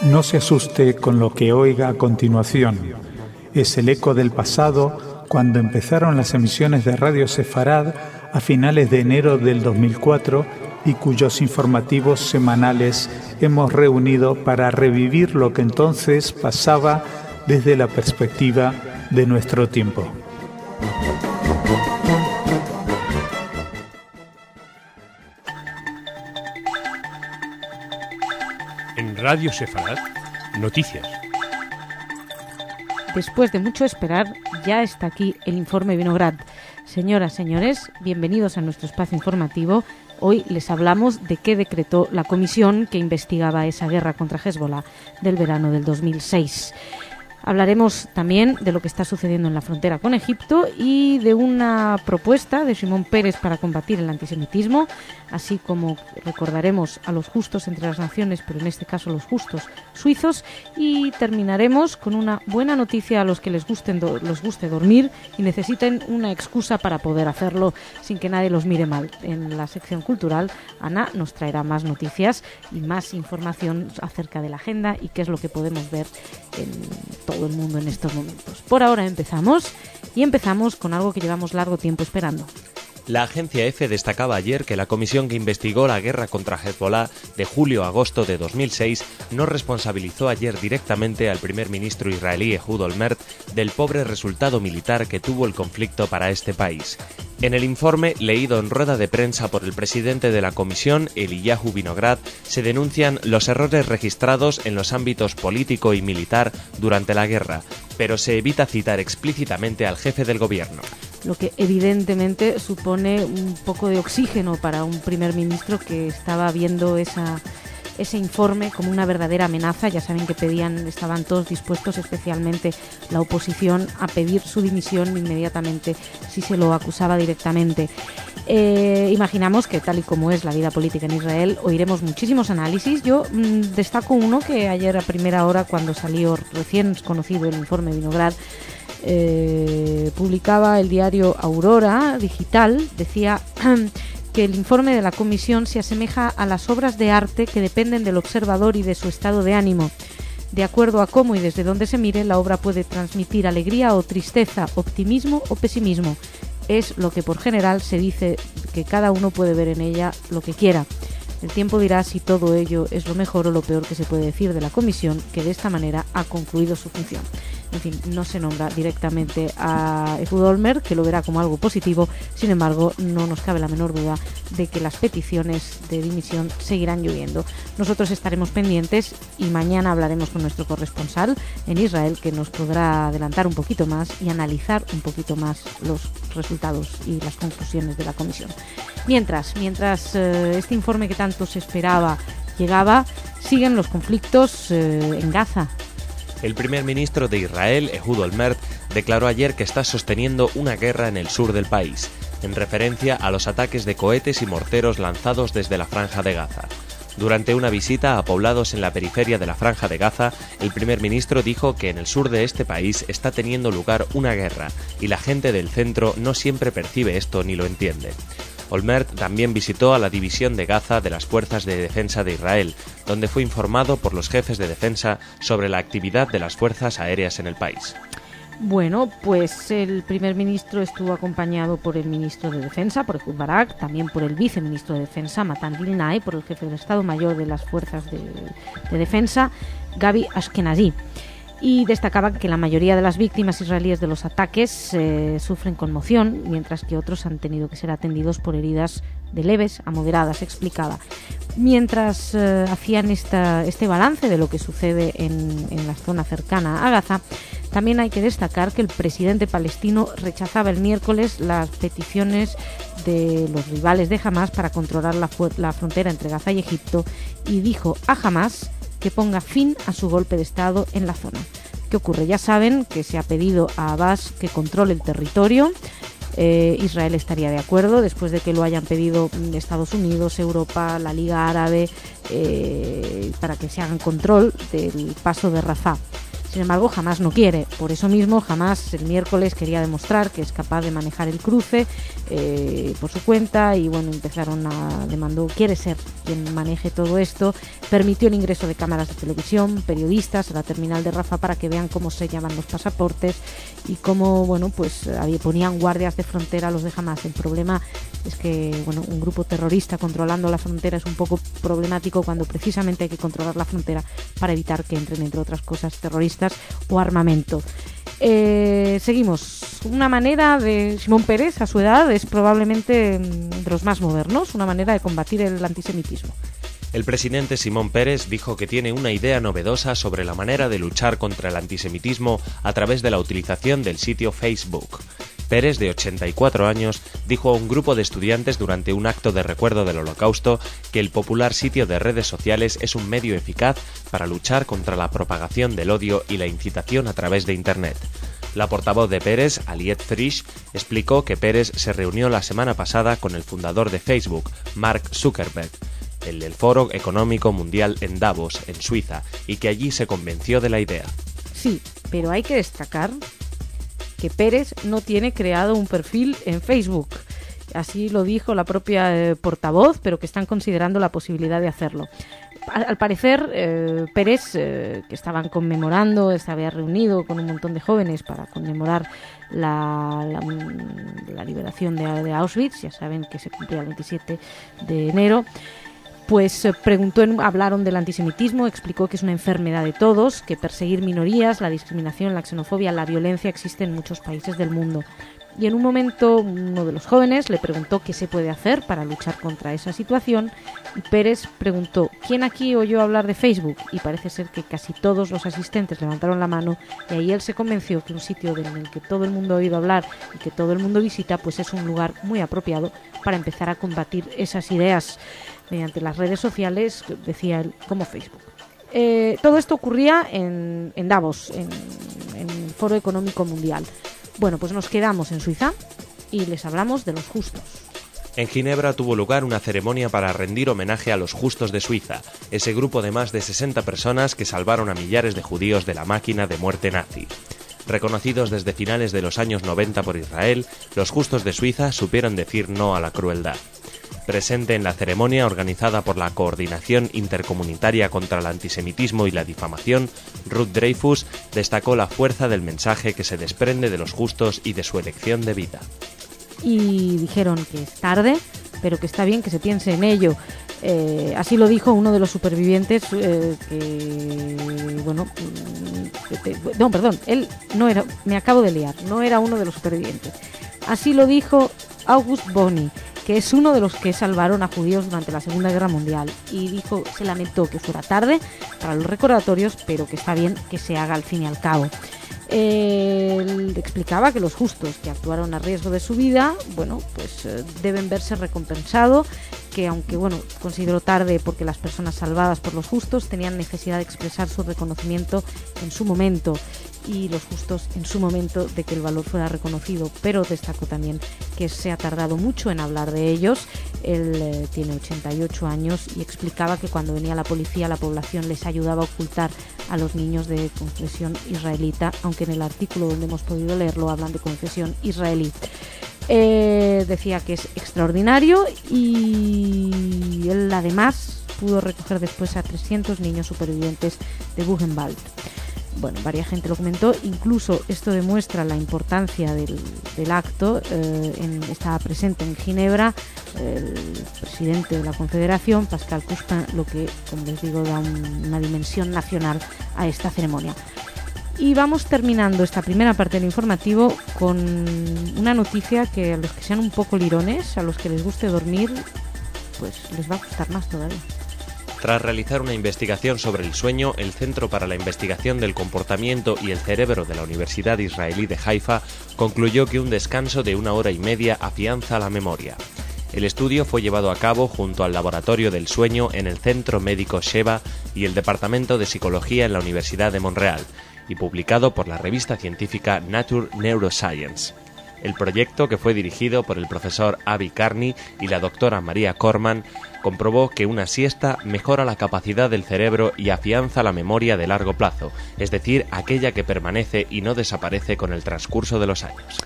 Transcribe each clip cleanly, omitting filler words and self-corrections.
No se asuste con lo que oiga a continuación. Es el eco del pasado cuando empezaron las emisiones de Radio Sefarad a finales de enero del 2004 y cuyos informativos semanales hemos reunido para revivir lo que entonces pasaba desde la perspectiva de nuestro tiempo. En Radio Sefarad, noticias. Después de mucho esperar, ya está aquí el informe Vinograd. Señoras, señores, bienvenidos a nuestro espacio informativo. Hoy les hablamos de qué decretó la comisión que investigaba esa guerra contra Hezbollah del verano del 2006. Hablaremos también de lo que está sucediendo en la frontera con Egipto y de una propuesta de Shimon Peres para combatir el antisemitismo, así como recordaremos a los justos entre las naciones, pero en este caso los justos suizos, y terminaremos con una buena noticia a los que les guste dormir y necesiten una excusa para poder hacerlo sin que nadie los mire mal. En la sección cultural, Ana nos traerá más noticias y más información acerca de la agenda y qué es lo que podemos ver en todo el mundo en estos momentos. Por ahora empezamos con algo que llevamos largo tiempo esperando. La agencia EFE destacaba ayer que la comisión que investigó la guerra contra Hezbollah de julio a agosto de 2006 no responsabilizó ayer directamente al primer ministro israelí Ehud Olmert del pobre resultado militar que tuvo el conflicto para este país. En el informe, leído en rueda de prensa por el presidente de la comisión, Eliyahu Vinograd, se denuncian los errores registrados en los ámbitos político y militar durante la guerra, pero se evita citar explícitamente al jefe del gobierno. Lo que evidentemente supone un poco de oxígeno para un primer ministro que estaba viendo ese informe como una verdadera amenaza. Ya saben que estaban todos dispuestos, especialmente la oposición, a pedir su dimisión inmediatamente si se lo acusaba directamente. Imaginamos que, tal y como es la vida política en Israel, oiremos muchísimos análisis. Yo destaco uno que ayer a primera hora, cuando salió recién conocido el informe Vinograd, publicaba el diario Aurora Digital. Decía que el informe de la comisión se asemeja a las obras de arte que dependen del observador y de su estado de ánimo. De acuerdo a cómo y desde dónde se mire, la obra puede transmitir alegría o tristeza, optimismo o pesimismo. Es lo que por general se dice que cada uno puede ver en ella lo que quiera. El tiempo dirá si todo ello es lo mejor o lo peor que se puede decir de la comisión, que de esta manera ha concluido su función. En fin, no se nombra directamente a Ehud Olmert, que lo verá como algo positivo. Sin embargo, no nos cabe la menor duda de que las peticiones de dimisión seguirán lloviendo. Nosotros estaremos pendientes y mañana hablaremos con nuestro corresponsal en Israel, que nos podrá adelantar un poquito más y analizar un poquito más los resultados y las conclusiones de la comisión. Mientras este informe que tanto se esperaba llegaba, siguen los conflictos en Gaza. El primer ministro de Israel, Ehud Olmert, declaró ayer que está sosteniendo una guerra en el sur del país, en referencia a los ataques de cohetes y morteros lanzados desde la Franja de Gaza. Durante una visita a poblados en la periferia de la Franja de Gaza, el primer ministro dijo que en el sur de este país está teniendo lugar una guerra y la gente del centro no siempre percibe esto ni lo entiende. Olmert también visitó a la división de Gaza de las Fuerzas de Defensa de Israel, donde fue informado por los jefes de defensa sobre la actividad de las fuerzas aéreas en el país. Bueno, pues el primer ministro estuvo acompañado por el ministro de Defensa, por Ehud Barak, también por el viceministro de Defensa, Matan Vilnai, por el jefe del Estado Mayor de las Fuerzas de Defensa, Gabi Ashkenazi. Y destacaba que la mayoría de las víctimas israelíes de los ataques sufren conmoción, mientras que otros han tenido que ser atendidos por heridas de leves a moderadas, explicaba. Mientras hacían este balance de lo que sucede en la zona cercana a Gaza, también hay que destacar que el presidente palestino rechazaba el miércoles las peticiones de los rivales de Hamás para controlar la frontera entre Gaza y Egipto y dijo a Hamás que ponga fin a su golpe de Estado en la zona. ¿Qué ocurre? Ya saben que se ha pedido a Abbas que controle el territorio. Israel estaría de acuerdo después de que lo hayan pedido Estados Unidos, Europa, la Liga Árabe, para que se hagan control del paso de Rafah. Sin embargo, Hamás no quiere. Por eso mismo, Hamás el miércoles quería demostrar que es capaz de manejar el cruce por su cuenta y bueno, quiere ser quien maneje todo esto. Permitió el ingreso de cámaras de televisión, periodistas a la terminal de Rafah para que vean cómo se llaman los pasaportes y cómo, bueno, pues ponían guardias de frontera a los de Hamás. El problema es que, bueno, un grupo terrorista controlando la frontera es un poco problemático cuando precisamente hay que controlar la frontera para evitar que entren, entre otras cosas, terroristas o armamento. Seguimos. Una manera de Simón Peres, a su edad, es probablemente de los más modernos, una manera de combatir el antisemitismo. El presidente Simón Peres dijo que tiene una idea novedosa sobre la manera de luchar contra el antisemitismo a través de la utilización del sitio Facebook. Peres, de 84 años, dijo a un grupo de estudiantes durante un acto de recuerdo del Holocausto que el popular sitio de redes sociales es un medio eficaz para luchar contra la propagación del odio y la incitación a través de Internet. La portavoz de Peres, Aliette Frisch, explicó que Peres se reunió la semana pasada con el fundador de Facebook, Mark Zuckerberg, el del Foro Económico Mundial en Davos, en Suiza, y que allí se convenció de la idea. Sí, pero hay que destacar que Peres no tiene creado un perfil en Facebook. Así lo dijo la propia portavoz, pero que están considerando la posibilidad de hacerlo. Al parecer, Peres, que estaban conmemorando, se había reunido con un montón de jóvenes para conmemorar la liberación de Auschwitz, ya saben que se cumplía el 27 de enero, pues hablaron del antisemitismo, explicó que es una enfermedad de todos, que perseguir minorías, la discriminación, la xenofobia, la violencia existe en muchos países del mundo. Y en un momento uno de los jóvenes le preguntó qué se puede hacer para luchar contra esa situación y Peres preguntó ¿quién aquí oyó hablar de Facebook? Y parece ser que casi todos los asistentes levantaron la mano y ahí él se convenció que un sitio en el que todo el mundo ha oído hablar y que todo el mundo visita pues es un lugar muy apropiado para empezar a combatir esas ideas mediante las redes sociales, decía él, como Facebook. Todo esto ocurría en Davos, en el Foro Económico Mundial. Bueno, pues nos quedamos en Suiza y les hablamos de los justos. En Ginebra tuvo lugar una ceremonia para rendir homenaje a los justos de Suiza, ese grupo de más de 60 personas que salvaron a millares de judíos de la máquina de muerte nazi. Reconocidos desde finales de los años 90 por Israel, los justos de Suiza supieron decir no a la crueldad. Presente en la ceremonia organizada por la Coordinación Intercomunitaria contra el Antisemitismo y la Difamación, Ruth Dreyfus destacó la fuerza del mensaje que se desprende de los justos y de su elección de vida. Y dijeron que es tarde, pero que está bien que se piense en ello. Así lo dijo uno de los supervivientes él no era, me acabo de liar, no era uno de los supervivientes. Así lo dijo August Boni, que es uno de los que salvaron a judíos durante la Segunda Guerra Mundial, y dijo, se lamentó que fuera tarde para los recordatorios, pero que está bien que se haga al fin y al cabo. Él explicaba que los justos que actuaron a riesgo de su vida, bueno, pues deben verse recompensados, que aunque, bueno, consideró tarde porque las personas salvadas por los justos tenían necesidad de expresar su reconocimiento en su momento, y los justos en su momento de que el valor fuera reconocido, pero destacó también que se ha tardado mucho en hablar de ellos. Él tiene 88 años y explicaba que cuando venía la policía la población les ayudaba a ocultar a los niños de confesión israelita, aunque en el artículo donde hemos podido leerlo hablan de confesión israelí. Decía que es extraordinario y él además pudo recoger después a 300 niños supervivientes de Buchenwald. Bueno, varias gente lo comentó, incluso esto demuestra la importancia del acto. Estaba presente en Ginebra el presidente de la Confederación, Pascal Couchepin, lo que, como les digo, da una dimensión nacional a esta ceremonia. Y vamos terminando esta primera parte del informativo con una noticia que a los que sean un poco lirones, a los que les guste dormir, pues les va a gustar más todavía. Tras realizar una investigación sobre el sueño, el Centro para la Investigación del Comportamiento y el Cerebro de la Universidad Israelí de Haifa concluyó que un descanso de 1 hora y media afianza la memoria. El estudio fue llevado a cabo junto al Laboratorio del Sueño en el Centro Médico Sheba y el Departamento de Psicología en la Universidad de Montreal, y publicado por la revista científica Nature Neuroscience. El proyecto, que fue dirigido por el profesor Avi Carney y la doctora María Corman, comprobó que una siesta mejora la capacidad del cerebro y afianza la memoria de largo plazo, es decir, aquella que permanece y no desaparece con el transcurso de los años.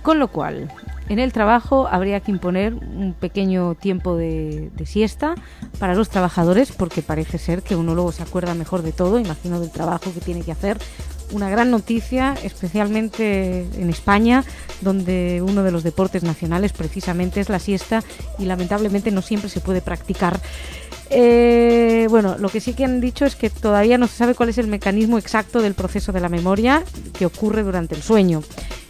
Con lo cual, en el trabajo habría que imponer un pequeño tiempo de siesta para los trabajadores, porque parece ser que uno luego se acuerda mejor de todo, imagino, del trabajo que tiene que hacer. Una gran noticia, especialmente en España, donde uno de los deportes nacionales precisamente es la siesta y lamentablemente no siempre se puede practicar. Bueno, lo que sí que han dicho es que todavía no se sabe cuál es el mecanismo exacto del proceso de la memoria que ocurre durante el sueño.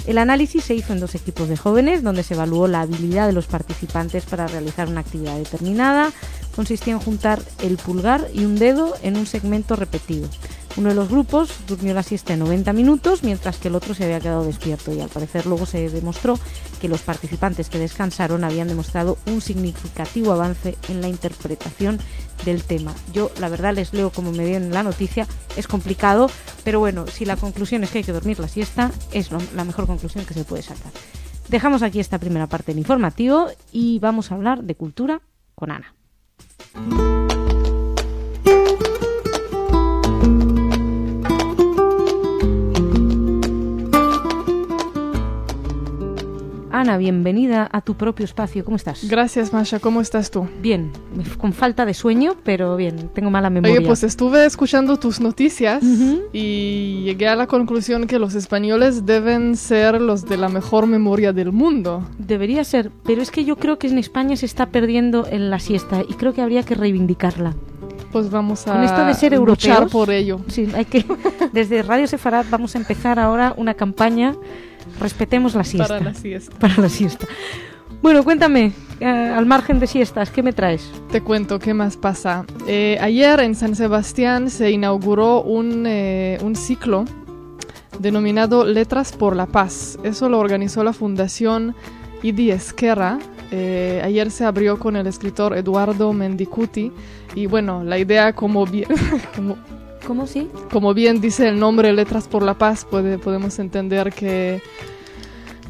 El análisis se hizo en 2 equipos de jóvenes, donde se evaluó la habilidad de los participantes para realizar una actividad determinada. Consistía en juntar el pulgar y un dedo en un segmento repetido. Uno de los grupos durmió la siesta en 90 minutos, mientras que el otro se había quedado despierto, y al parecer luego se demostró que los participantes que descansaron habían demostrado un significativo avance en la interpretación del tema. Yo, la verdad, les leo como me viene la noticia, es complicado, pero bueno, si la conclusión es que hay que dormir la siesta, es la mejor conclusión que se puede sacar. Dejamos aquí esta primera parte del informativo y vamos a hablar de cultura con Ana. Ana, bienvenida a tu propio espacio. ¿Cómo estás? Gracias, Masha. ¿Cómo estás tú? Bien, con falta de sueño, pero bien, tengo mala memoria. Oye, pues estuve escuchando tus noticias y llegué a la conclusión que los españoles deben ser los de la mejor memoria del mundo. Debería ser, pero es que yo creo que en España se está perdiendo en la siesta y creo que habría que reivindicarla. Pues vamos a con esto de ser luchar europeos, por ello. Sí, hay que. Desde Radio Sefarad vamos a empezar ahora una campaña. Respetemos la siesta. Para la siesta. Para la siesta. Bueno, cuéntame, al margen de siestas, ¿qué me traes? Te cuento qué más pasa. Ayer en San Sebastián se inauguró un ciclo denominado Letras por la Paz. Eso lo organizó la Fundación Idi Esquerra. Ayer se abrió con el escritor Eduardo Mendicuti. Y bueno, la idea, como bien... ¿Cómo sí? Como bien dice el nombre Letras por la Paz, podemos entender que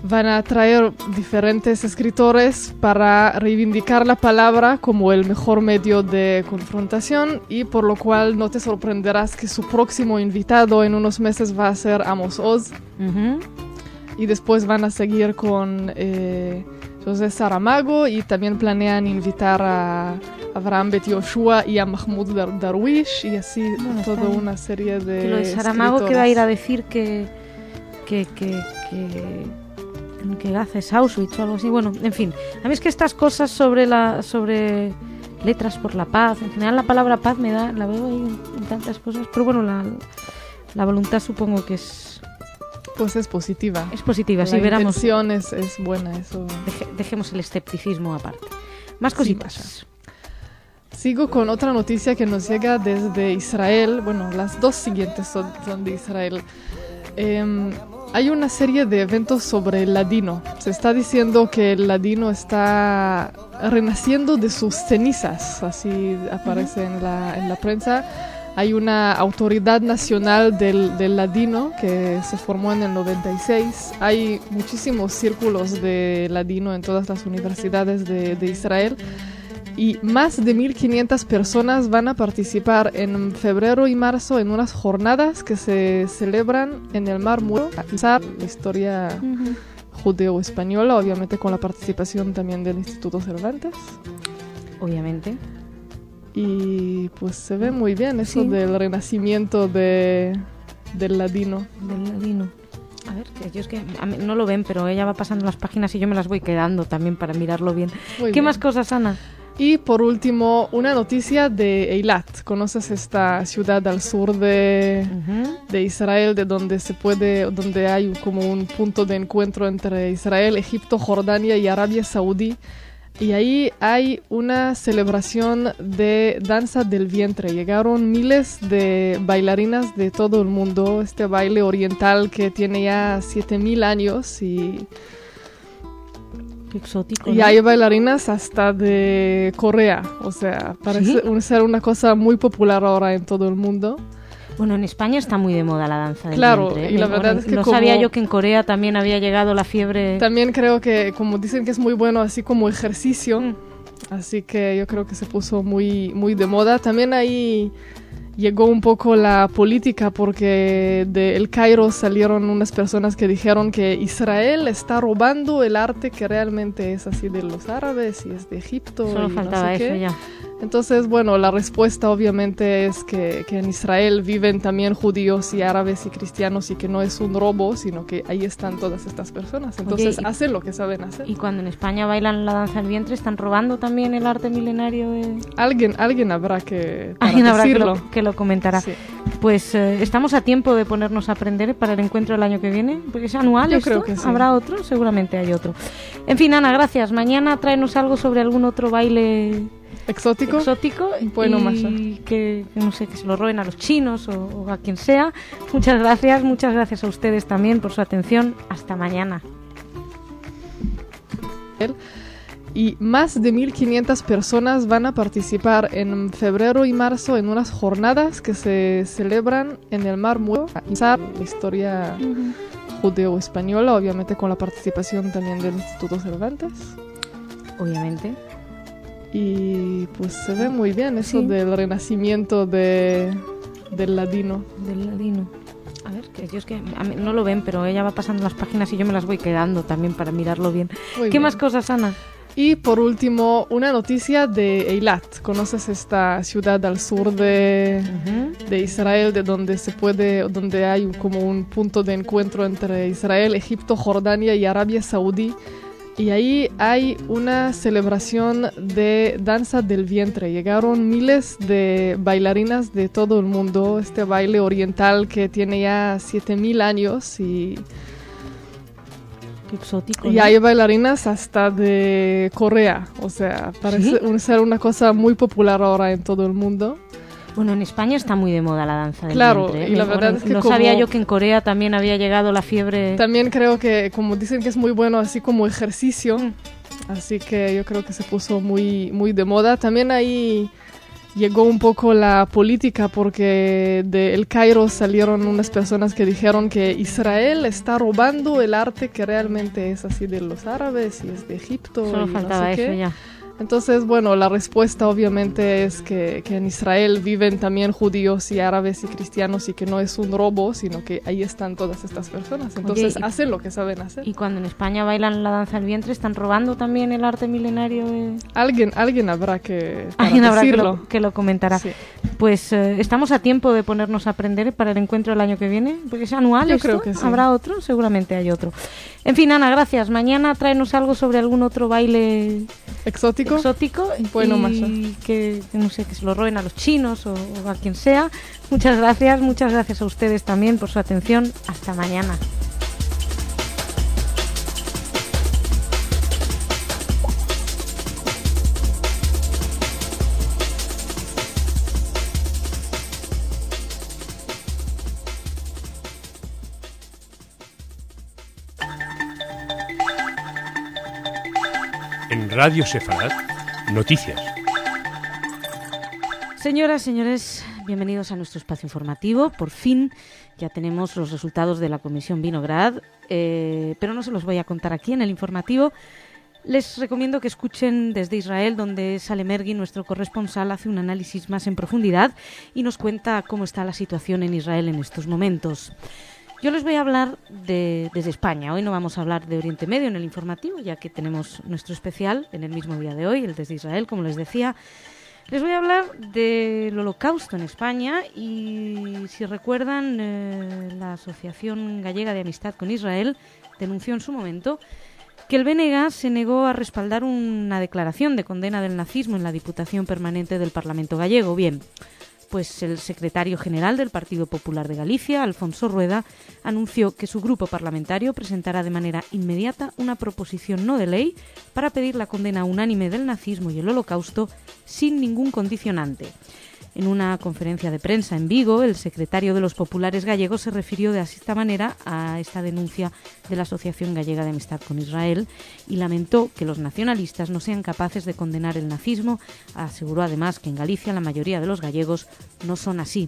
van a traer diferentes escritores para reivindicar la palabra como el mejor medio de confrontación, y por lo cual no te sorprenderás que su próximo invitado en unos meses va a ser Amos Oz. Y después van a seguir con José Saramago, y también planean invitar a Abraham Bet Yoshua y a Mahmoud Darwish, y así toda una serie de lo de Saramago escritores. Que va a ir a decir que Gaza es Auschwitz o algo así. Bueno, en fin, a mí es que estas cosas sobre Letras por la Paz, en general la palabra paz la veo ahí en tantas cosas, pero bueno, la voluntad supongo que es... Pues es positiva. Es positiva, sí, veramos. La intención es buena, eso. Dejemos el escepticismo aparte. Más cositas. Sí, sigo con otra noticia que nos llega desde Israel. Bueno, las 2 siguientes son de Israel. Hay una serie de eventos sobre el ladino. Se está diciendo que el ladino está renaciendo de sus cenizas, así aparece en la prensa. Hay una autoridad nacional del ladino que se formó en el 96. Hay muchísimos círculos de ladino en todas las universidades de Israel. Y más de 1.500 personas van a participar en febrero y marzo en unas jornadas que se celebran en el Mar Muerto, la historia judeo-española, obviamente con la participación también del Instituto Cervantes. Obviamente. Y pues se ve muy bien eso del renacimiento del ladino. Del ladino. A ver, que yo es que no lo ven, pero ella va pasando las páginas y yo me las voy quedando también para mirarlo bien. ¿Qué más cosas, Ana? Y por último, una noticia de Eilat. ¿Conoces esta ciudad al sur de Israel, de donde hay como un punto de encuentro entre Israel, Egipto, Jordania y Arabia Saudí? Y ahí hay una celebración de danza del vientre. Llegaron miles de bailarinas de todo el mundo. Este baile oriental que tiene ya 7.000 años y... Exótico, ¿no? Y hay bailarinas hasta de Corea, o sea, parece ser una cosa muy popular ahora en todo el mundo. Bueno, en España está muy de moda la danza del Claro, vientre, ¿eh? y la verdad es que no sabía yo que en Corea también había llegado la fiebre. También creo que, como dicen que es muy bueno así como ejercicio, así que yo creo que se puso muy, muy de moda. También ahí llegó un poco la política porque de El Cairo salieron unas personas que dijeron que Israel está robando el arte que realmente es así de los árabes y es de Egipto. Solo y faltaba no sé eso qué. ya. Entonces, bueno, la respuesta obviamente es que en Israel viven también judíos y árabes y cristianos y que no es un robo, sino que ahí están todas estas personas. Entonces, Oye, hacen lo que saben hacer. Y cuando en España bailan la danza del vientre, ¿están robando también el arte milenario? Alguien habrá que para Alguien habrá decirlo. que lo comentará. Sí. Pues estamos a tiempo de ponernos a aprender para el encuentro del año que viene, porque es anual. Yo esto. creo que sí. ¿Habrá otro? Seguramente hay otro. En fin, Ana, gracias. Mañana tráenos algo sobre algún otro baile ¿Exótico? Bueno, y Masha. que no sé, que se lo roben a los chinos o a quien sea. Muchas gracias a ustedes también por su atención. Hasta mañana. Y más de 1.500 personas van a participar en febrero y marzo en unas jornadas que se celebran en el Mar Muerto, la historia judeo-española, obviamente con la participación también del Instituto Cervantes. Obviamente. Y pues se ve muy bien eso Sí. del renacimiento del ladino. Del ladino. A ver, que yo es que a mí no lo ven, pero ella va pasando las páginas y yo me las voy quedando también para mirarlo bien. Muy ¿Qué bien. más cosas, Ana? Y por último, una noticia de Eilat. ¿Conoces esta ciudad al sur de Israel, de donde hay como un punto de encuentro entre Israel, Egipto, Jordania y Arabia Saudí? Y ahí hay una celebración de danza del vientre. Llegaron miles de bailarinas de todo el mundo. Este baile oriental que tiene ya 7.000 años y Qué exótico. y ¿no? hay bailarinas hasta de Corea. O sea, parece ser una cosa muy popular ahora en todo el mundo. Bueno, en España está muy de moda la danza del Claro, vientre, ¿eh? y la verdad es que no como- sabía yo que en Corea también había llegado la fiebre. También creo que, como dicen que es muy bueno así como ejercicio, así que yo creo que se puso muy, muy de moda. También ahí llegó un poco la política porque de El Cairo salieron unas personas que dijeron que Israel está robando el arte que realmente es así de los árabes y es de Egipto. Solo y no faltaba sé eso qué. ya. Entonces, bueno, la respuesta obviamente es que en Israel viven también judíos y árabes y cristianos y que no es un robo, sino que ahí están todas estas personas. Entonces, Oye, hacen lo que saben hacer. Y cuando en España bailan la danza del vientre, ¿están robando también el arte milenario? Alguien habrá que para Alguien habrá decirlo. que lo comentará. Sí. Pues estamos a tiempo de ponernos a aprender para el encuentro del año que viene, porque es anual. Yo esto. creo que sí. ¿Habrá otro? Seguramente hay otro. En fin, Ana, gracias. Mañana tráenos algo sobre algún otro baile ¿Exótico? Bueno, y Masha. que no sé, que se lo roben a los chinos o a quien sea. Muchas gracias a ustedes también por su atención. Hasta mañana. En Radio Sefarad, noticias. Señoras, señores, bienvenidos a nuestro espacio informativo. Por fin ya tenemos los resultados de la Comisión Vinograd, pero no se los voy a contar aquí en el informativo. Les recomiendo que escuchen desde Israel, donde Sale Mergui, nuestro corresponsal, hace un análisis más en profundidad y nos cuenta cómo está la situación en Israel en estos momentos. Yo les voy a hablar desde España. Hoy no vamos a hablar de Oriente Medio en el informativo, ya que tenemos nuestro especial en el mismo día de hoy, el desde Israel, como les decía. Les voy a hablar del Holocausto en España y, si recuerdan, la Asociación Gallega de Amistad con Israel denunció en su momento que el BNG se negó a respaldar una declaración de condena del nazismo en la Diputación Permanente del Parlamento gallego. Bien, pues el secretario general del Partido Popular de Galicia, Alfonso Rueda, anunció que su grupo parlamentario presentará de manera inmediata una proposición no de ley para pedir la condena unánime del nazismo y el Holocausto sin ningún condicionante. En una conferencia de prensa en Vigo, el secretario de los Populares gallegos se refirió de esta manera a esta denuncia de la Asociación Gallega de Amistad con Israel y lamentó que los nacionalistas no sean capaces de condenar el nazismo. Aseguró además que en Galicia la mayoría de los gallegos no son así.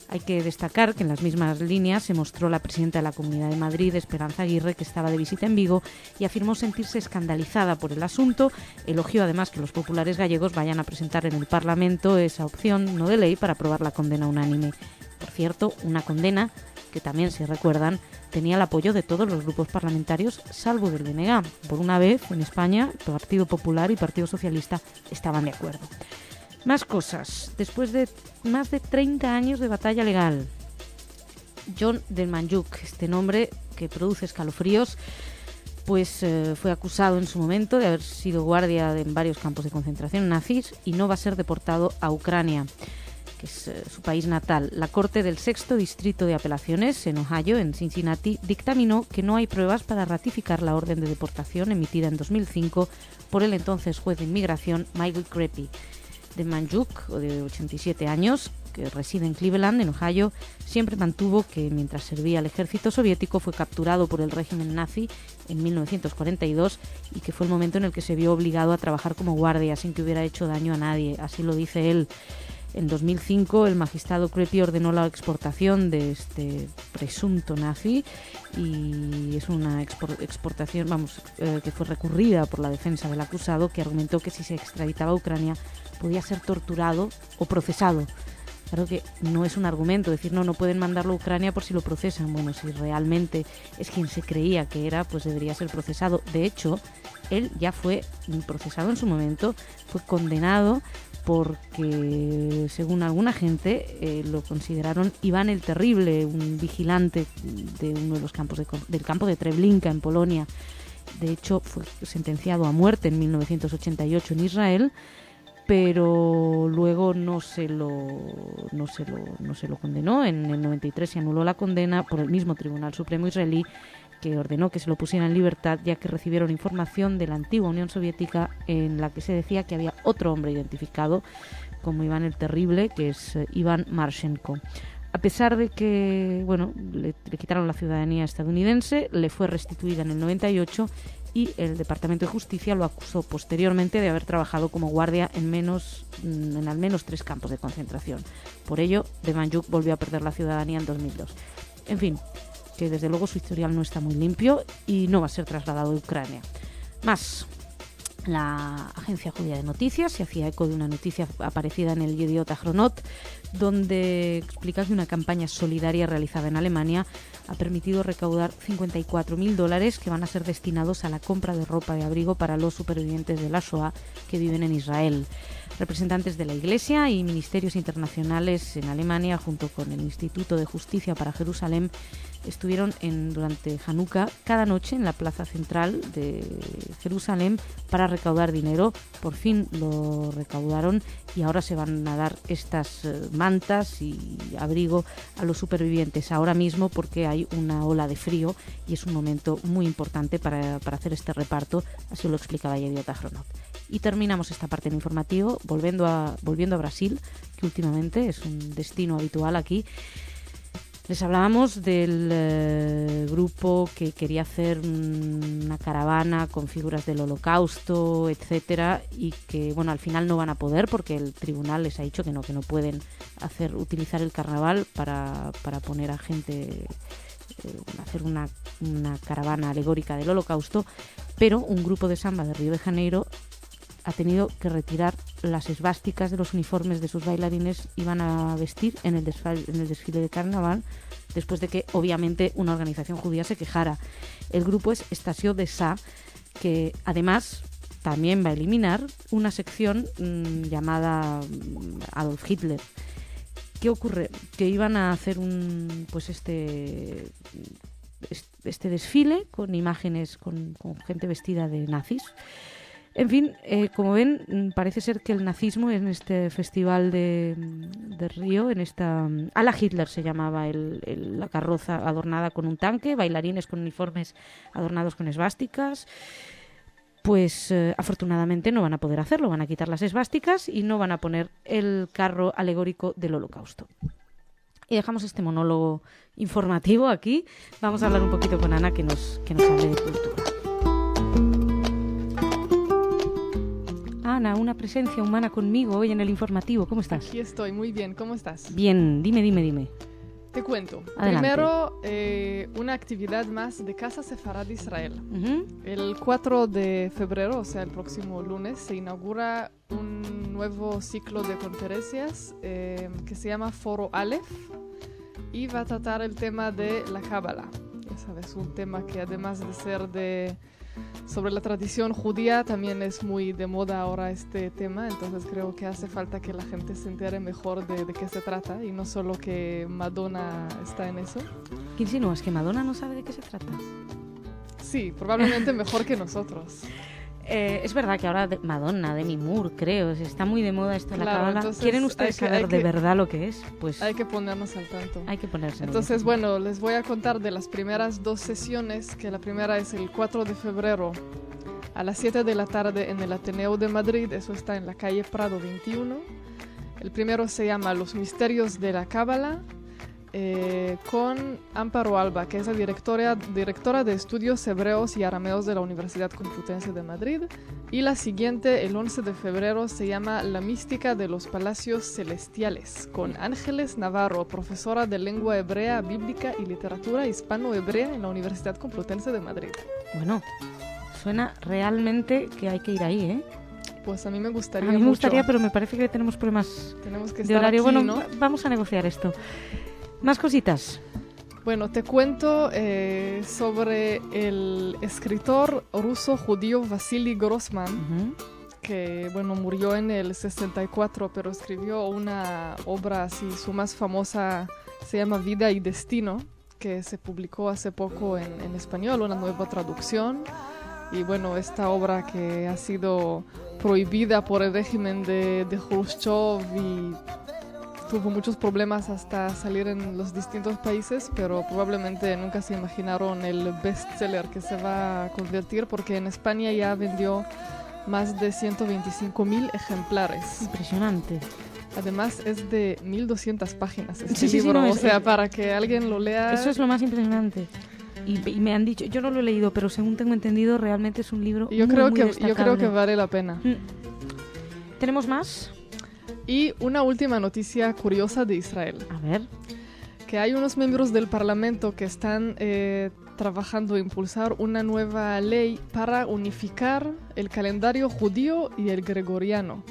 Hay que destacar que en las mismas líneas se mostró la presidenta de la Comunidad de Madrid, Esperanza Aguirre, que estaba de visita en Vigo y afirmó sentirse escandalizada por el asunto. Elogió además que los populares gallegos vayan a presentar en el Parlamento esa opción no de ley para aprobar la condena unánime. Por cierto, una condena que también, si recuerdan, tenía el apoyo de todos los grupos parlamentarios, salvo del BNG. Por una vez, en España, Partido Popular y Partido Socialista estaban de acuerdo. Más cosas. Después de más de 30 años de batalla legal, John Demjanjuk, este nombre que produce escalofríos, pues fue acusado en su momento de haber sido guardia en varios campos de concentración nazis y no va a ser deportado a Ucrania, que es su país natal. La Corte del Sexto Distrito de Apelaciones en Ohio, en Cincinnati, dictaminó que no hay pruebas para ratificar la orden de deportación emitida en 2005 por el entonces juez de inmigración Michael Creppy. Demjanjuk, de 87 años, que reside en Cleveland, en Ohio, siempre mantuvo que mientras servía al ejército soviético fue capturado por el régimen nazi en 1942 y que fue el momento en el que se vio obligado a trabajar como guardia sin que hubiera hecho daño a nadie. Así lo dice él. En 2005 el magistrado Creppy ordenó la exportación de este presunto nazi y es una exportación que fue recurrida por la defensa del acusado, que argumentó que si se extraditaba a Ucrania podía ser torturado o procesado. Claro que no es un argumento decir no pueden mandarlo a Ucrania por si lo procesan. Bueno, si realmente es quien se creía que era, pues debería ser procesado. De hecho, él ya fue procesado en su momento, fue condenado porque, según alguna gente, lo consideraron Iván el Terrible, un vigilante de uno de los campos del campo de Treblinka en Polonia. De hecho, fue sentenciado a muerte en 1988 en Israel, pero luego no se lo condenó. En el 93 se anuló la condena por el mismo Tribunal Supremo israelí, que ordenó que se lo pusiera en libertad, ya que recibieron información de la antigua Unión Soviética en la que se decía que había otro hombre identificado como Iván el Terrible, que es Iván Marchenko. A pesar de que le quitaron la ciudadanía estadounidense, le fue restituida en el 98 y el Departamento de Justicia lo acusó posteriormente de haber trabajado como guardia en al menos 3 campos de concentración. Por ello, Demjanjuk volvió a perder la ciudadanía en 2002. En fin, que desde luego su historial no está muy limpio y no va a ser trasladado a Ucrania. Más, la agencia judía de noticias se hacía eco de una noticia aparecida en el Yediot Ahronot, donde explica que una campaña solidaria realizada en Alemania ha permitido recaudar $54.000 que van a ser destinados a la compra de ropa de abrigo para los supervivientes de la Shoah que viven en Israel. Representantes de la Iglesia y ministerios internacionales en Alemania, junto con el Instituto de Justicia para Jerusalén, estuvieron durante Hanukkah cada noche en la plaza central de Jerusalén para recaudar dinero. Por fin lo recaudaron y ahora se van a dar estas mantas y abrigo a los supervivientes ahora mismo, porque hay una ola de frío y es un momento muy importante para hacer este reparto. Así lo explicaba Yediot Ahronot. Y terminamos esta parte en informativo volviendo a Brasil, que últimamente es un destino habitual aquí. Les hablábamos del grupo que quería hacer una caravana con figuras del Holocausto, etcétera, y que al final no van a poder porque el tribunal les ha dicho que no pueden utilizar el carnaval para poner a gente hacer una caravana alegórica del Holocausto, pero un grupo de samba de Río de Janeiro ha tenido que retirar las esvásticas de los uniformes de sus bailarines y van a vestir en el desfile de carnaval, después de que obviamente una organización judía se quejara. El grupo es Estasio de Sa, que además también va a eliminar una sección llamada Adolf Hitler. ¿Qué ocurre? Que iban a hacer este desfile con imágenes con gente vestida de nazis. En fin, como ven, parece ser que el nazismo en este festival de Río, en esta Ala Hitler se llamaba la carroza adornada con un tanque, bailarines con uniformes adornados con esvásticas, pues afortunadamente no van a poder hacerlo, van a quitar las esvásticas y no van a poner el carro alegórico del Holocausto. Y dejamos este monólogo informativo aquí. Vamos a hablar un poquito con Ana que nos hable de cultura. humana, una presencia humana conmigo hoy en el informativo. ¿Cómo estás? Aquí estoy, muy bien. ¿Cómo estás? Bien, dime. Te cuento. Adelante. Primero, una actividad más de Casa Sefarad de Israel. Uh-huh. El 4 de febrero, o sea, el próximo lunes, se inaugura un nuevo ciclo de conferencias que se llama Foro Aleph y va a tratar el tema de la Cábala. Ya sabes, un tema que además de ser sobre la tradición judía, también es muy de moda ahora este tema, entonces creo que hace falta que la gente se entere mejor de qué se trata y no solo que Madonna está en eso. ¿Qué insinúas? ¿Que Madonna no sabe de qué se trata? Sí, probablemente mejor que nosotros. Es verdad que ahora Madonna, Demi Moore, creo, está muy de moda esto de la Claro, cábala. ¿Quieren ustedes saber de verdad lo que es? Pues hay que ponernos al tanto. hay que ponerse en Entonces, ello. bueno, les voy a contar de las primeras 2 sesiones, que la primera es el 4 de febrero a las 7 de la tarde en el Ateneo de Madrid, eso está en la calle Prado 21. El primero se llama Los Misterios de la Cábala, con Amparo Alba, que es la directora de Estudios Hebreos y Arameos de la Universidad Complutense de Madrid. Y la siguiente, el 11 de febrero, se llama La Mística de los Palacios Celestiales, con Ángeles Navarro, profesora de Lengua Hebrea, Bíblica y Literatura Hispano-Hebrea en la Universidad Complutense de Madrid. Bueno, suena realmente que hay que ir ahí, ¿eh? Pues a mí me gustaría A mí me mucho. gustaría, pero me parece que tenemos problemas Tenemos que de estar horario. aquí, Bueno, ¿no? vamos a negociar esto. Más cositas. Bueno, te cuento sobre el escritor ruso judío Vasily Grossman, Uh-huh. que bueno, murió en el 64, pero escribió una obra así, su más famosa se llama Vida y Destino, que se publicó hace poco en español, una nueva traducción. Y bueno, esta obra que ha sido prohibida por el régimen de Khrushchev y tuvo muchos problemas hasta salir en los distintos países, pero probablemente nunca se imaginaron el bestseller que se va a convertir, porque en España ya vendió más de 125.000 ejemplares. Impresionante. Además es de 1.200 páginas este Sí, libro, no, o sea, para que alguien lo lea. Eso es lo más impresionante. Y me han dicho, yo no lo he leído, pero según tengo entendido, realmente es un libro Yo muy creo que destacable. vale la pena. ¿Tenemos más? Y una última noticia curiosa de Israel, A ver. que hay unos miembros del Parlamento que están trabajando a impulsar una nueva ley para unificar el calendario judío y el gregoriano.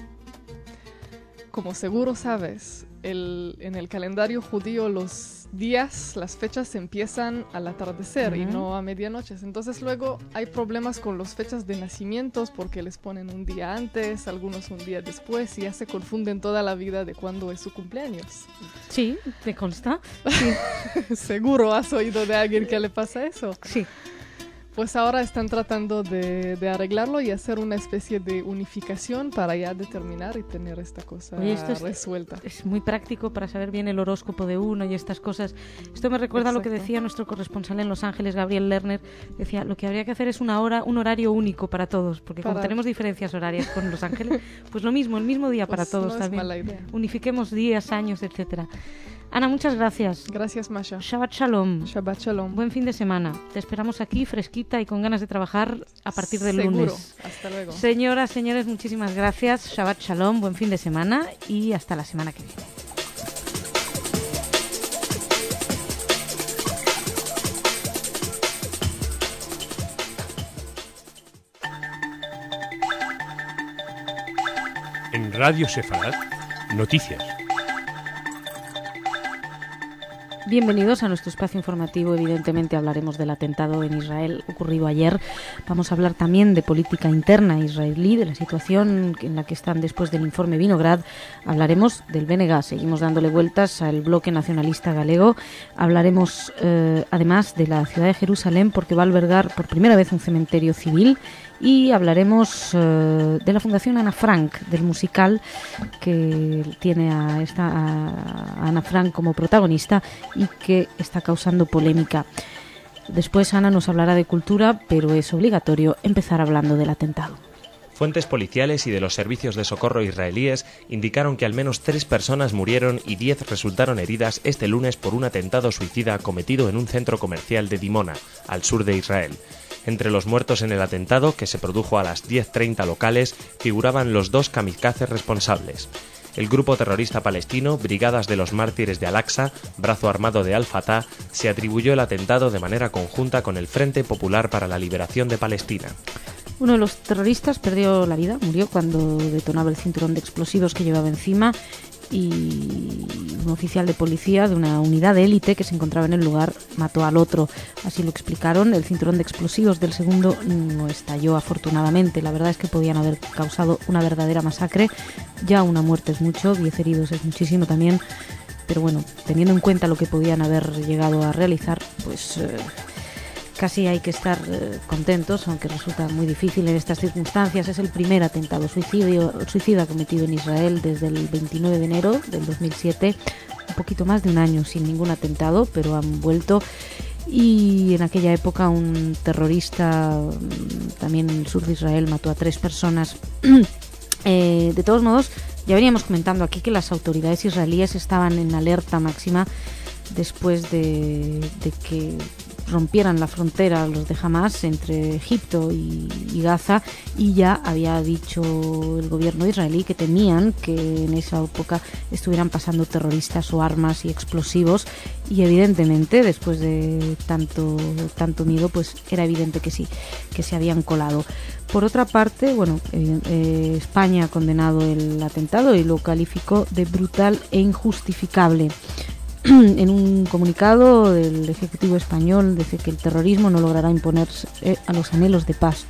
Como seguro sabes, en el calendario judío los días, las fechas empiezan al atardecer y Ujú. no a medianoche. Entonces luego hay problemas con las fechas de nacimientos porque les ponen un día antes, algunos un día después y ya se confunden toda la vida de cuándo es su cumpleaños. Sí, ¿te consta? Seguro has oído de alguien que le pasa eso. Sí. Pues ahora están tratando de arreglarlo y hacer una especie de unificación para ya determinar y tener esta cosa Oye, esto resuelta. Es muy práctico para saber bien el horóscopo de uno y estas cosas. Esto me recuerda a lo que Exacto. decía nuestro corresponsal en Los Ángeles, Gabriel Lerner. Decía, lo que habría que hacer es un horario único para todos, porque como Para- tenemos diferencias horarias con Los Ángeles, pues lo mismo, el mismo día para Pues todos no es también. mala idea. Unifiquemos días, años, etcétera. Ana, muchas gracias. Gracias, Masha. Shabbat Shalom. Shabbat Shalom. Buen fin de semana. Te esperamos aquí fresquita y con ganas de trabajar a partir del Seguro. lunes. Hasta luego. Señoras, señores, muchísimas gracias. Shabbat Shalom, buen fin de semana y hasta la semana que viene. En Radio Sefarad, noticias. Bienvenidos a nuestro espacio informativo. Evidentemente hablaremos del atentado en Israel ocurrido ayer. Vamos a hablar también de política interna israelí, de la situación en la que están después del informe Vinograd. Hablaremos del BNG. Seguimos dándole vueltas al bloque nacionalista galego. Hablaremos además de la ciudad de Jerusalén, porque va a albergar por primera vez un cementerio civil. Y hablaremos de la Fundación Ana Frank, del musical que tiene a Ana Frank como protagonista y que está causando polémica. Después Ana nos hablará de cultura, pero es obligatorio empezar hablando del atentado. Fuentes policiales y de los servicios de socorro israelíes indicaron que al menos 3 personas murieron y 10 resultaron heridas este lunes por un atentado suicida cometido en un centro comercial de Dimona, al sur de Israel. Entre los muertos en el atentado, que se produjo a las 10:30 locales, figuraban los 2 kamikazes responsables. El grupo terrorista palestino, Brigadas de los Mártires de Al-Aqsa, brazo armado de Al-Fatah, se atribuyó el atentado de manera conjunta con el Frente Popular para la Liberación de Palestina. Uno de los terroristas perdió la vida, murió cuando detonaba el cinturón de explosivos que llevaba encima, y un oficial de policía de una unidad de élite que se encontraba en el lugar mató al otro. Así lo explicaron. El cinturón de explosivos del segundo no estalló, afortunadamente. La verdad es que podían haber causado una verdadera masacre. Ya una muerte es mucho, 10 heridos es muchísimo también, pero bueno, teniendo en cuenta lo que podían haber llegado a realizar, pues casi hay que estar contentos, aunque resulta muy difícil en estas circunstancias. Es el primer atentado suicida cometido en Israel desde el 29 de enero del 2007, un poquito más de un año sin ningún atentado, pero han vuelto. Y en aquella época un terrorista también en el sur de Israel mató a 3 personas. De todos modos, ya veníamos comentando aquí que las autoridades israelíes estaban en alerta máxima después de que rompieran la frontera los de Hamas entre Egipto y Gaza, y ya había dicho el gobierno israelí que temían que en esa época estuvieran pasando terroristas o armas y explosivos, y evidentemente después de tanto miedo, pues era evidente que sí, que se habían colado. Por otra parte, bueno, España ha condenado el atentado y lo calificó de brutal e injustificable. En un comunicado, el Ejecutivo español dice que el terrorismo no logrará imponerse a los anhelos de paz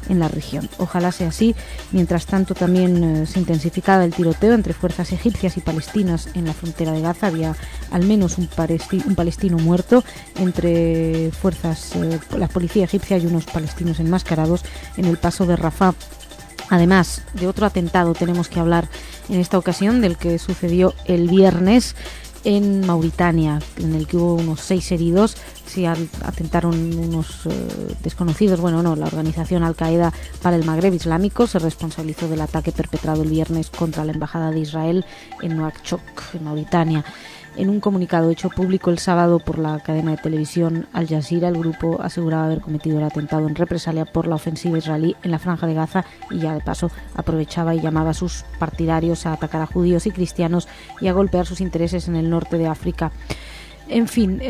en la región. Ojalá sea así. Mientras tanto, también se intensificaba el tiroteo entre fuerzas egipcias y palestinas en la frontera de Gaza. Había al menos un palestino muerto entre fuerzas, la policía egipcia y unos palestinos enmascarados en el paso de Rafah. Además de otro atentado, tenemos que hablar en esta ocasión del que sucedió el viernes en Mauritania, en el que hubo unos 6 heridos. Sí, atentaron unos desconocidos. Bueno, no, la organización Al-Qaeda para el Magreb Islámico se responsabilizó del ataque perpetrado el viernes contra la embajada de Israel en Nouakchott, en Mauritania. En un comunicado hecho público el sábado por la cadena de televisión Al Jazeera, el grupo aseguraba haber cometido el atentado en represalia por la ofensiva israelí en la Franja de Gaza, y ya de paso aprovechaba y llamaba a sus partidarios a atacar a judíos y cristianos y a golpear sus intereses en el norte de África. En fin,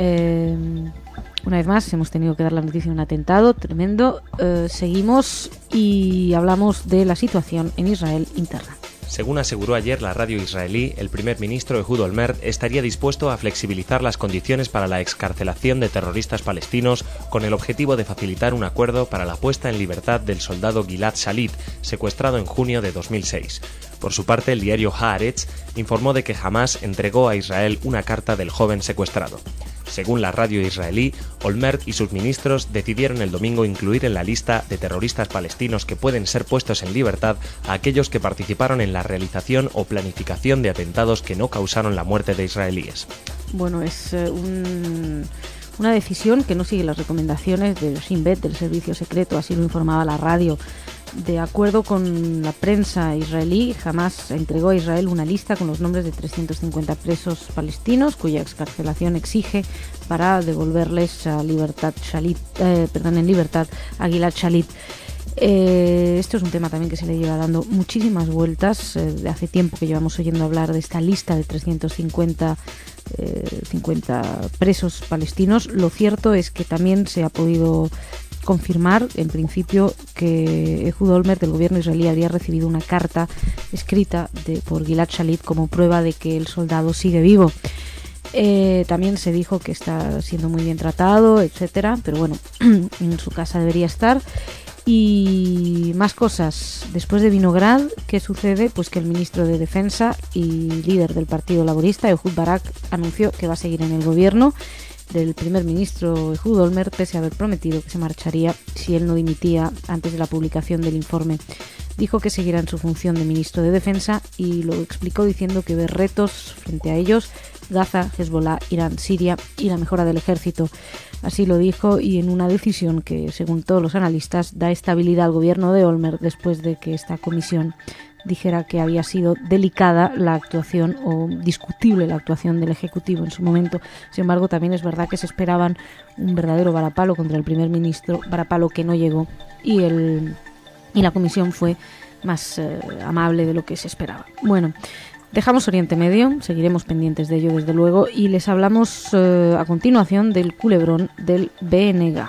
una vez más hemos tenido que dar la noticia de un atentado tremendo. Seguimos y hablamos de la situación en Israel interna. Según aseguró ayer la radio israelí, el primer ministro Ehud Olmert estaría dispuesto a flexibilizar las condiciones para la excarcelación de terroristas palestinos con el objetivo de facilitar un acuerdo para la puesta en libertad del soldado Gilad Shalit, secuestrado en junio de 2006. Por su parte, el diario Haaretz informó de que Hamas entregó a Israel una carta del joven secuestrado. Según la radio israelí, Olmert y sus ministros decidieron el domingo incluir en la lista de terroristas palestinos que pueden ser puestos en libertad a aquellos que participaron en la realización o planificación de atentados que no causaron la muerte de israelíes. Bueno, es una decisión que no sigue las recomendaciones del Shin Bet, del servicio secreto, así lo informaba la radio. De acuerdo con la prensa israelí, Hamas entregó a Israel una lista con los nombres de 350 presos palestinos cuya excarcelación exige para devolverles a en libertad a Gilad Shalit. Esto es un tema también que se le lleva dando muchísimas vueltas. De hace tiempo que llevamos oyendo hablar de esta lista de 350 presos palestinos. Lo cierto es que también se ha podido confirmar, en principio, que Ehud Olmert del gobierno israelí habría recibido una carta escrita por Gilad Shalit como prueba de que el soldado sigue vivo. También se dijo que está siendo muy bien tratado, etcétera, pero bueno, en su casa debería estar. Y más cosas. Después de Vinograd, ¿qué sucede? Pues que el ministro de Defensa y líder del Partido Laborista, Ehud Barak, anunció que va a seguir en el gobierno del primer ministro Ehud Olmert, pese a haber prometido que se marcharía si él no dimitía antes de la publicación del informe. Dijo que seguirá en su función de ministro de Defensa y lo explicó diciendo que ve retos frente a ellos: Gaza, Hezbollah, Irán, Siria y la mejora del ejército. Así lo dijo, y en una decisión que, según todos los analistas, da estabilidad al gobierno de Olmert después de que esta comisión dijera que había sido delicada la actuación o discutible la actuación del Ejecutivo en su momento. Sin embargo, también es verdad que se esperaban un verdadero varapalo contra el primer ministro, varapalo que no llegó, y la Comisión fue más amable de lo que se esperaba. Bueno, dejamos Oriente Medio, seguiremos pendientes de ello desde luego, y les hablamos a continuación del culebrón del BNG.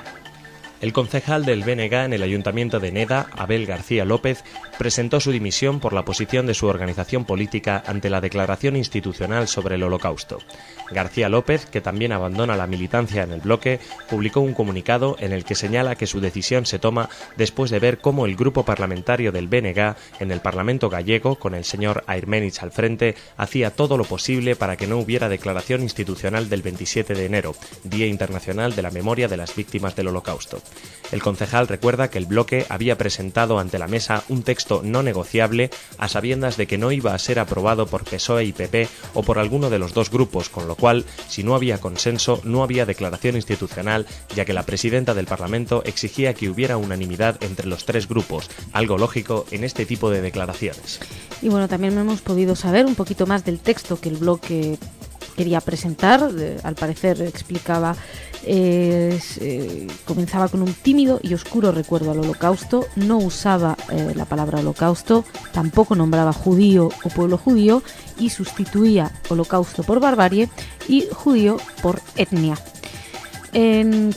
El concejal del BNG en el Ayuntamiento de Neda, Abel García López, presentó su dimisión por la posición de su organización política ante la declaración institucional sobre el Holocausto. García López, que también abandona la militancia en el bloque, publicó un comunicado en el que señala que su decisión se toma después de ver cómo el grupo parlamentario del BNG en el Parlamento gallego, con el señor Airmenich al frente, hacía todo lo posible para que no hubiera declaración institucional del 27 de enero, Día Internacional de la Memoria de las Víctimas del Holocausto. El concejal recuerda que el bloque había presentado ante la mesa un texto no negociable a sabiendas de que no iba a ser aprobado por PSOE y PP o por alguno de los dos grupos, con lo cual, si no había consenso, no había declaración institucional, ya que la presidenta del Parlamento exigía que hubiera unanimidad entre los tres grupos, algo lógico en este tipo de declaraciones. Y bueno, también hemos podido saber un poquito más del texto que el bloque quería presentar. Al parecer explicaba, comenzaba con un tímido y oscuro recuerdo al Holocausto, no usaba la palabra holocausto, tampoco nombraba judío o pueblo judío y sustituía holocausto por barbarie y judío por etnia. En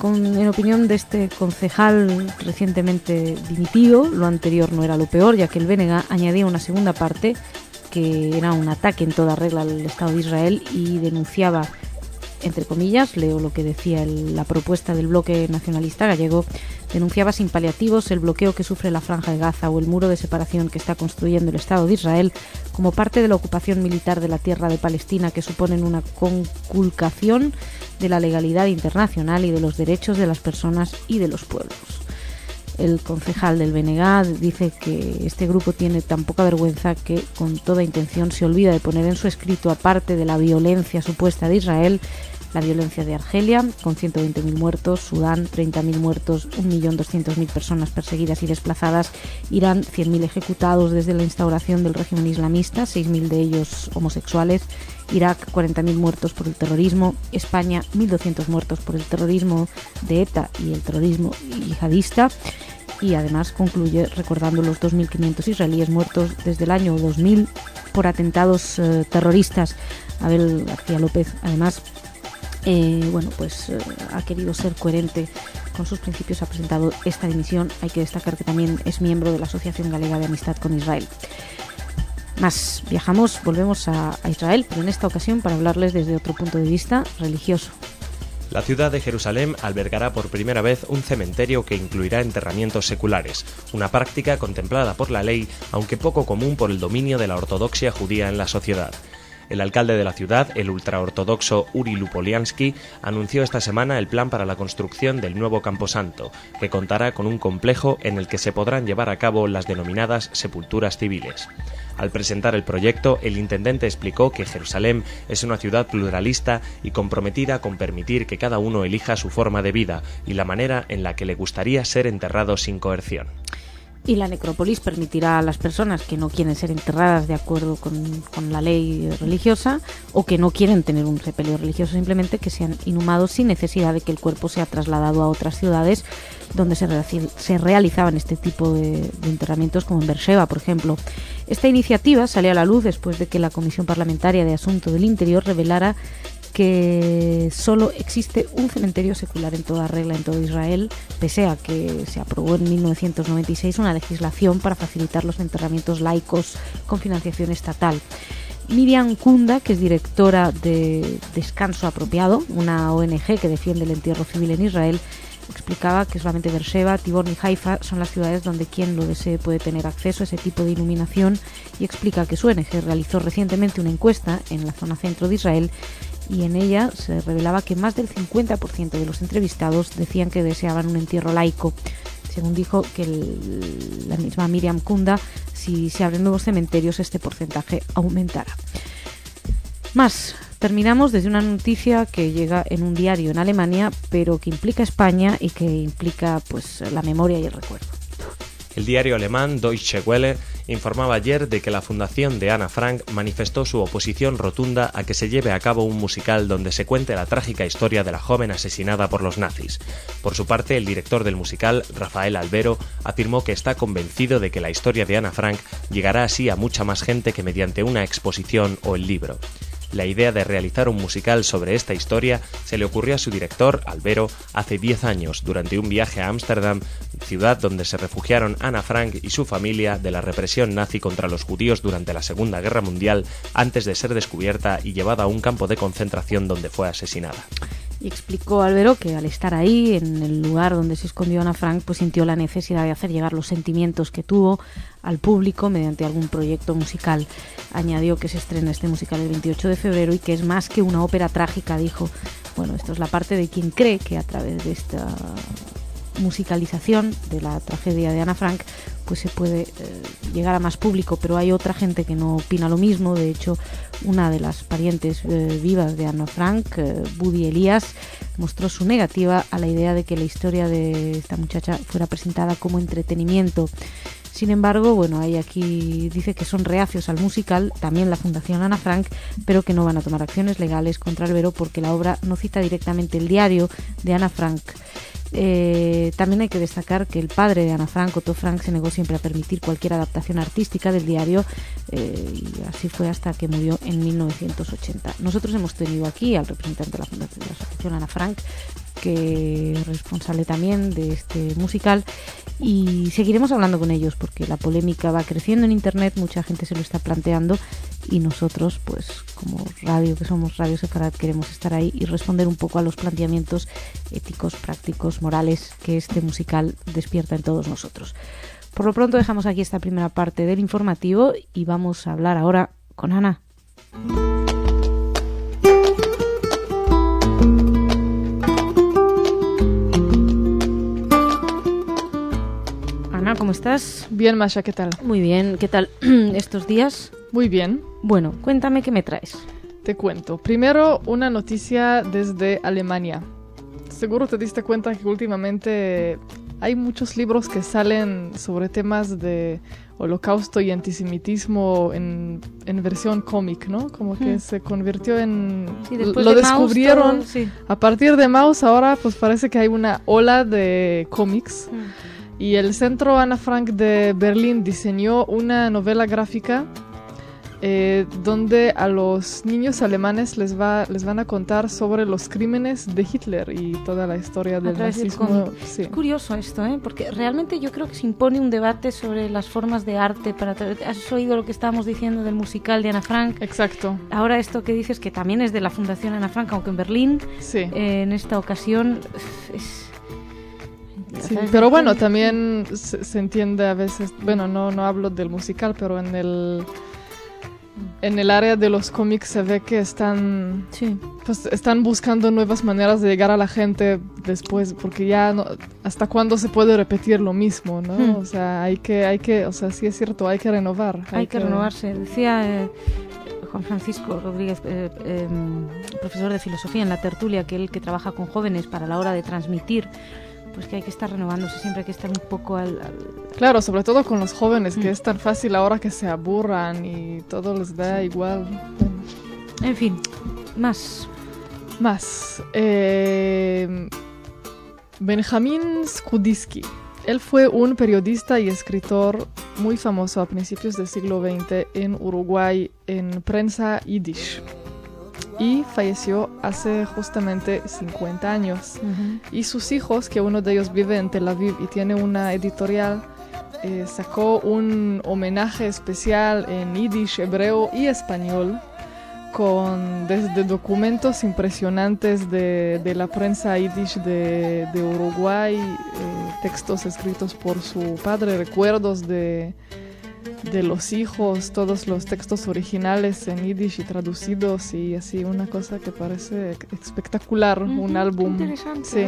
opinión de este concejal recientemente dimitido, lo anterior no era lo peor, ya que el BNG añadía una segunda parte que era un ataque en toda regla al Estado de Israel y denunciaba, entre comillas, leo lo que decía la propuesta del bloque nacionalista gallego, denunciaba sin paliativos el bloqueo que sufre la Franja de Gaza o el muro de separación que está construyendo el Estado de Israel como parte de la ocupación militar de la tierra de Palestina, que suponen una conculcación de la legalidad internacional y de los derechos de las personas y de los pueblos. El concejal del BNG dice que este grupo tiene tan poca vergüenza que con toda intención se olvida de poner en su escrito, aparte de la violencia supuesta de Israel, la violencia de Argelia, con 120.000 muertos, Sudán, 30.000 muertos, 1.200.000 personas perseguidas y desplazadas, Irán, 100.000 ejecutados desde la instauración del régimen islamista, 6.000 de ellos homosexuales, Irak, 40.000 muertos por el terrorismo, España, 1.200 muertos por el terrorismo de ETA y el terrorismo yihadista, y además concluye recordando los 2.500 israelíes muertos desde el año 2000 por atentados terroristas. Abel García López, además, ha querido ser coherente con sus principios, ha presentado esta dimisión. Hay que destacar que también es miembro de la Asociación Galega de Amistad con Israel. Volvemos a Israel, pero en esta ocasión para hablarles desde otro punto de vista religioso. La ciudad de Jerusalén albergará por primera vez un cementerio que incluirá enterramientos seculares, una práctica contemplada por la ley, aunque poco común por el dominio de la ortodoxia judía en la sociedad. El alcalde de la ciudad, el ultraortodoxo Uri Lupoliansky, anunció esta semana el plan para la construcción del nuevo camposanto, que contará con un complejo en el que se podrán llevar a cabo las denominadas sepulturas civiles. Al presentar el proyecto, el intendente explicó que Jerusalén es una ciudad pluralista y comprometida con permitir que cada uno elija su forma de vida y la manera en la que le gustaría ser enterrado sin coerción. Y la necrópolis permitirá a las personas que no quieren ser enterradas de acuerdo con la ley religiosa o que no quieren tener un sepelio religioso, simplemente que sean inhumados sin necesidad de que el cuerpo sea trasladado a otras ciudades donde se realizaban este tipo de enterramientos, como en Beersheba, por ejemplo. Esta iniciativa salió a la luz después de que la Comisión Parlamentaria de Asunto del Interior revelara que solo existe un cementerio secular en toda regla en todo Israel, pese a que se aprobó en 1996 una legislación para facilitar los enterramientos laicos con financiación estatal. Miriam Kunda, que es directora de Descanso Apropiado, una ONG que defiende el entierro civil en Israel, explicaba que solamente Beersheba, Tibor y Haifa son las ciudades donde quien lo desee puede tener acceso a ese tipo de iluminación, y explica que su ONG realizó recientemente una encuesta en la zona centro de Israel y en ella se revelaba que más del 50% de los entrevistados decían que deseaban un entierro laico. Según dijo que la misma Miriam Kunda, si se abren nuevos cementerios este porcentaje aumentará. Terminamos desde una noticia que llega en un diario en Alemania, pero que implica España y que implica la memoria y el recuerdo. El diario alemán Deutsche Welle informaba ayer de que la fundación de Ana Frank manifestó su oposición rotunda a que se lleve a cabo un musical donde se cuente la trágica historia de la joven asesinada por los nazis. Por su parte, el director del musical, Rafael Albero, afirmó que está convencido de que la historia de Ana Frank llegará así a mucha más gente que mediante una exposición o el libro. La idea de realizar un musical sobre esta historia se le ocurrió a su director, Albero, hace 10 años, durante un viaje a Ámsterdam, ciudad donde se refugiaron Ana Frank y su familia de la represión nazi contra los judíos durante la Segunda Guerra Mundial, antes de ser descubierta y llevada a un campo de concentración donde fue asesinada. Y explicó Albero que al estar ahí, en el lugar donde se escondió Ana Frank, pues sintió la necesidad de hacer llegar los sentimientos que tuvo al público mediante algún proyecto musical. Añadió que se estrena este musical el 28 de febrero y que es más que una ópera trágica, dijo. Bueno, esto es la parte de quien cree que a través de esta musicalización de la tragedia de Ana Frank pues se puede llegar a más público, pero hay otra gente que no opina lo mismo. De hecho, una de las parientes vivas de Ana Frank, Buddy Elías, mostró su negativa a la idea de que la historia de esta muchacha fuera presentada como entretenimiento. Sin embargo, bueno, hay aquí dice que son reacios al musical, también la Fundación Ana Frank, pero que no van a tomar acciones legales contra Albero porque la obra no cita directamente el diario de Ana Frank. También hay que destacar que el padre de Ana Frank, Otto Frank, se negó siempre a permitir cualquier adaptación artística del diario y así fue hasta que murió en 1980. Nosotros hemos tenido aquí al representante de la Fundación de la Asociación Ana Frank, que es responsable también de este musical, y seguiremos hablando con ellos porque la polémica va creciendo en internet, mucha gente se lo está planteando y nosotros, pues como radio que somos, Radio Sefarad, queremos estar ahí y responder un poco a los planteamientos éticos, prácticos, morales que este musical despierta en todos nosotros. Por lo pronto dejamos aquí esta primera parte del informativo y vamos a hablar ahora con Ana. Ana, ¿cómo estás? Bien, Masha, ¿qué tal? Muy bien, ¿qué tal estos días? Muy bien. Bueno, cuéntame qué me traes. Te cuento. Primero, una noticia desde Alemania. Seguro te diste cuenta que últimamente hay muchos libros que salen sobre temas de holocausto y antisemitismo en versión cómic, ¿no? Como que se convirtió en... Sí, lo descubrieron. Maus, sí. A partir de Maus ahora pues parece que hay una ola de cómics. Y el Centro Ana Frank de Berlín diseñó una novela gráfica donde a los niños alemanes les van a contar sobre los crímenes de Hitler y toda la historia del nazismo. Sí. Es curioso esto, porque realmente yo creo que se impone un debate sobre las formas de arte. ¿Has oído lo que estábamos diciendo del musical de Ana Frank? Exacto. Ahora esto que dices, que también es de la Fundación Ana Frank, aunque en Berlín, sí. En esta ocasión es... Sí, pero bueno, también se entiende a veces, bueno, no hablo del musical, pero en el área de los cómics se ve que están buscando nuevas maneras de llegar a la gente después, porque ya no, hasta cuándo se puede repetir lo mismo, ¿no? O sea, hay que, o sea, sí es cierto, hay que renovar. Hay que renovarse. Decía Juan Francisco Rodríguez, profesor de filosofía en la tertulia, que él que trabaja con jóvenes para la hora de transmitir, pues que hay que estar renovándose, siempre hay que estar un poco al... Claro, sobre todo con los jóvenes, que es tan fácil ahora que se aburran y todo les da igual. En fin, más. Benjamin Skudiski. Él fue un periodista y escritor muy famoso a principios del siglo XX en Uruguay en prensa yiddish. Y falleció hace justamente 50 años. Y sus hijos, que uno de ellos vive en Tel Aviv y tiene una editorial, sacó un homenaje especial en yiddish, hebreo y español, con desde documentos impresionantes de la prensa yiddish de Uruguay, textos escritos por su padre, recuerdos de los hijos, todos los textos originales en yiddish y traducidos, y así una cosa que parece espectacular, un álbum. Interesante. Sí.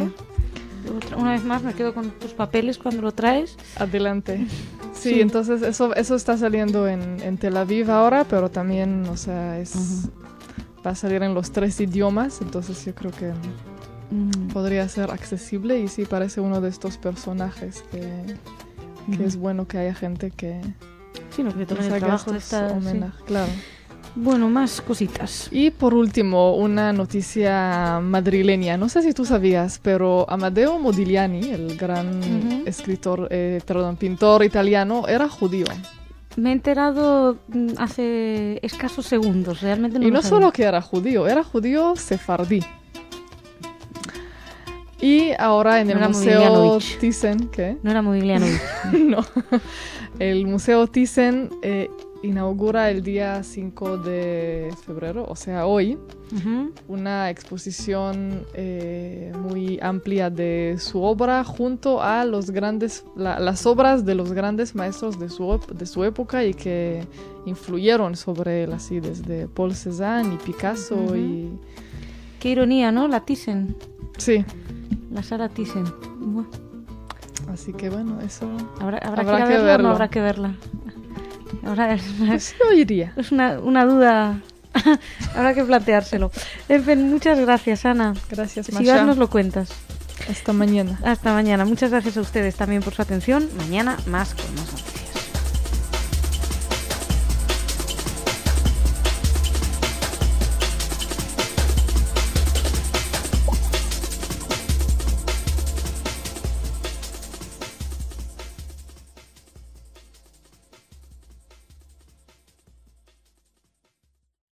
Una vez más me quedo con tus papeles cuando lo traes. Adelante. Sí, entonces eso está saliendo en Tel Aviv ahora, pero también, o sea, va a salir en los 3 idiomas, entonces yo creo que podría ser accesible, y sí parece uno de estos personajes que es bueno que haya gente que Sí, lo que les tomen el haga trabajo de estos esta... sí. homenajes, claro. Bueno, más cositas. Y por último, una noticia madrileña. No sé si tú sabías, pero Amadeo Modigliani, el gran pintor italiano, era judío. Me he enterado hace escasos segundos, realmente no Y lo no sabía. solo que era judío sefardí. Y ahora en No el era Museo Modiglianovich. Thyssen, ¿qué? No era Modiglianovich. No. El Museo Thyssen inaugura el día 5 de febrero, o sea, hoy, una exposición muy amplia de su obra junto a las obras de los grandes maestros de su época y que influyeron sobre él, así desde Paul Cézanne y Picasso y... Qué ironía, ¿no? La Thyssen. Sí. La sala Thyssen. Buah. Así que bueno, eso... ¿Habrá que ir a verla o no habrá que verla? Ahora Pues yo iría. es una duda. Habrá que planteárselo. En fin, muchas gracias, Ana. Gracias, Si Masha. vas, nos lo cuentas. Hasta mañana. Hasta mañana. Muchas gracias a ustedes también por su atención. Mañana más con nosotros.